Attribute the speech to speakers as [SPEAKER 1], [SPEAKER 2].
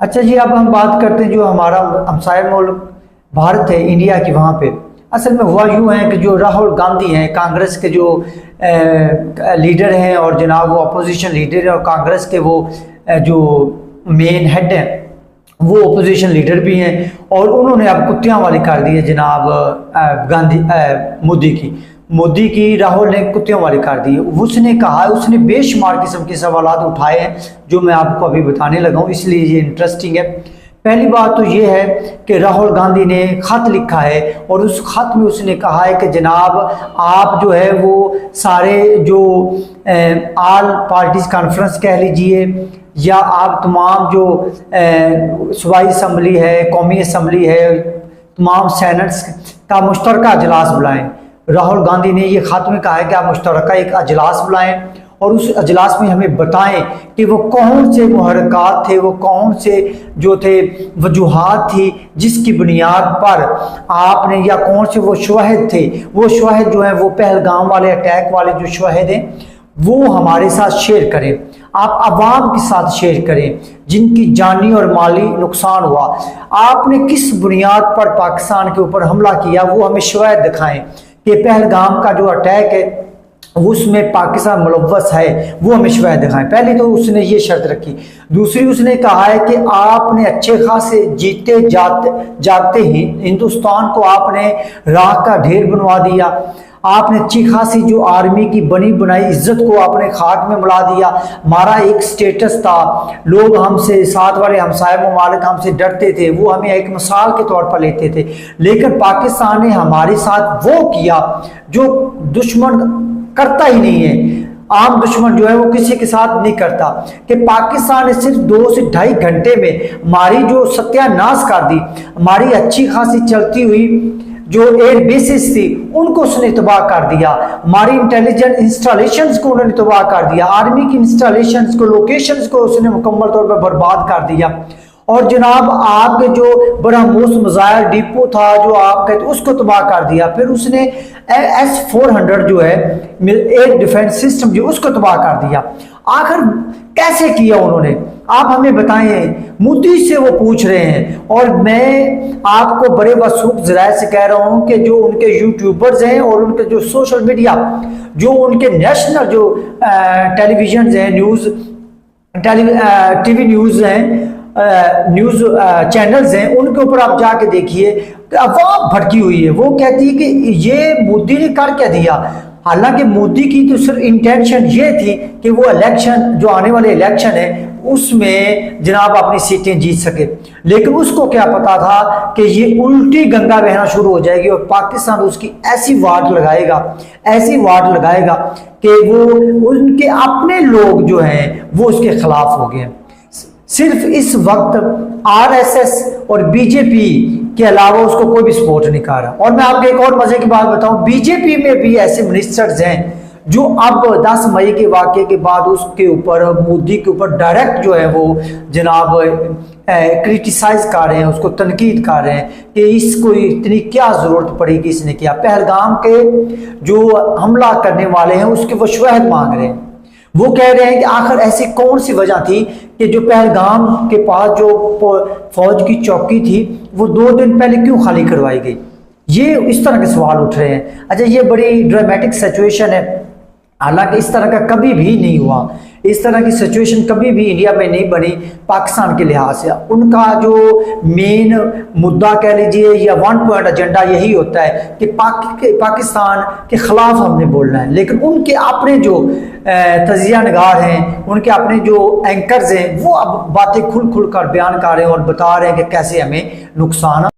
[SPEAKER 1] अच्छा जी, अब हम बात करते हैं जो हमारा हमसाया मुल्क भारत है, इंडिया की। वहाँ पे असल में हुआ यूँ है कि जो राहुल गांधी हैं, कांग्रेस के जो लीडर हैं, और जनाब वो अपोजिशन लीडर है, और कांग्रेस के वो जो मेन हेड हैं वो अपोजिशन लीडर भी हैं, और उन्होंने अब कुत्तियाँ वाली कर दी है जनाब मोदी की राहुल ने कुत्तियों वाली कर दी है। उसने कहा, उसने बेशुमार किस्म के सवालात उठाए हैं जो मैं आपको अभी बताने लगा हूँ, इसलिए ये इंटरेस्टिंग है। पहली बात तो ये है कि राहुल गांधी ने खत लिखा है, और उस खत में उसने कहा है कि जनाब आप जो है वो सारे जो ऑल पार्टीज कॉन्फ्रेंस कह लीजिए, या आप तमाम जो सूबाई असम्बली है, कौमी असम्बली है, तमाम सेनेट्स का मुश्तरका अजलास बुलाएं। राहुल गांधी ने ये खत में कहा है कि आप मुश्तरका एक अजलास बुलाएं, और उस अजलास में हमें बताएं कि वो कौन से मुहर्रकात थे, वो कौन से जो थे वजूहात थी जिसकी बुनियाद पर आपने, या कौन से वो शवाहिद थे, वो शवाहिद जो हैं वो पहलगाम वाले अटैक वाले जो शवाहिद हैं वो हमारे साथ शेयर करें, आप आवाम के साथ शेयर करें जिनकी जानी और माली नुकसान हुआ। आपने किस बुनियाद पर पाकिस्तान के ऊपर हमला किया वो हमें शवाहिद दिखाएं कि पहलगाम का जो अटैक है उसमें पाकिस्तान मुलव्वस है, वो हमें शवाहिद दिखाएं। पहले तो उसने ये शर्त रखी। दूसरी उसने कहा है कि आपने अच्छे खासे जीते जागते ही हिंदुस्तान को आपने राख का ढेर बनवा दिया, आपने अच्छी खासी जो आर्मी की बनी बनाई इज्जत को आपने खाक में मिला दिया। हमारा एक स्टेटस था, लोग हमसे, साथ वाले हमसाया ममालिक हमसे डरते थे, वो हमें एक मिसाल के तौर पर लेते थे, लेकिन पाकिस्तान ने हमारे साथ वो किया जो दुश्मन करता ही नहीं है। आम दुश्मन जो है वो किसी के साथ नहीं करता, कि पाकिस्तान ने सिर्फ 2 से ढाई घंटे में हमारी जो सत्यानाश कर दी। हमारी अच्छी खासी चलती हुई जो एयर बेसिस थी उनको उसने तबाह कर दिया, हमारी इंटेलिजेंस इंस्टॉलेशंस को उन्होंने तबाह कर दिया, आर्मी की इंस्टॉलेशंस को, लोकेशंस को उसने मुकम्मल तौर पर बर्बाद कर दिया। और जनाब आपके जो ब्रह्मोस मिसाइल डिपो था जो आप कहते उसको तबाह कर दिया। फिर उसने S-400 जो है एयर डिफेंस सिस्टम जो उसको तबाह कर दिया। आखिर कैसे किया उन्होंने, आप हमें बताएं। मोदी से वो पूछ रहे हैं, और मैं आपको बड़े वसूख ज़राए से कह रहा हूं कि जो उनके यूट्यूबर्स हैं और उनके जो सोशल मीडिया, जो उनके नेशनल जो टेलीविजन हैं, टीवी न्यूज़ हैं, न्यूज़ चैनल्स हैं, उनके ऊपर आप जाके देखिए अवाम भड़की हुई है। वो कहती है कि ये मोदी ने कर क्या दिया। हालांकि मोदी की तो सिर्फ इंटेंशन ये थी कि वो इलेक्शन, जो आने वाले इलेक्शन है उसमें जनाब अपनी सीटें जीत सके, लेकिन उसको क्या पता था कि ये उल्टी गंगा बहना शुरू हो जाएगी और पाकिस्तान उसकी ऐसी वाट लगाएगा कि वो उनके अपने लोग जो हैं वो उसके खिलाफ हो गए। सिर्फ इस वक्त RSS और बीजेपी के अलावा उसको कोई भी सपोर्ट नहीं कर रहा। और मैं आपको एक और मजे की बात बताऊं, बीजेपी में भी ऐसे मिनिस्टर्स हैं जो अब 10 मई के वाक़े के बाद उसके ऊपर, मोदी के ऊपर डायरेक्ट जो है वो जनाब क्रिटिसाइज कर रहे हैं, उसको तनकीद कर रहे हैं कि इसको इतनी क्या ज़रूरत पड़ी कि इसने किया। पहलगाम के जो हमला करने वाले हैं उसके वो शवाहिद मांग रहे हैं। वो कह रहे हैं कि आखिर ऐसी कौन सी वजह थी कि जो पहलगाम के पास जो फौज की चौकी थी वो 2 दिन पहले क्यों खाली करवाई गई। ये इस तरह के सवाल उठ रहे हैं। अच्छा, ये बड़ी ड्रामेटिक सिचुएशन है, हालांकि इस तरह का कभी भी नहीं हुआ, इस तरह की सिचुएशन कभी भी इंडिया में नहीं बनी पाकिस्तान के लिहाज से। उनका जो मेन मुद्दा कह लीजिए या 1 पॉइंट एजेंडा यही होता है कि पाकिस्तान के खिलाफ हमने बोलना है, लेकिन उनके अपने जो तजिया नगार हैं, उनके अपने जो एंकर्स हैं, वो अब बातें खुल कर बयान कर रहे हैं और बता रहे हैं कि कैसे हमें नुकसान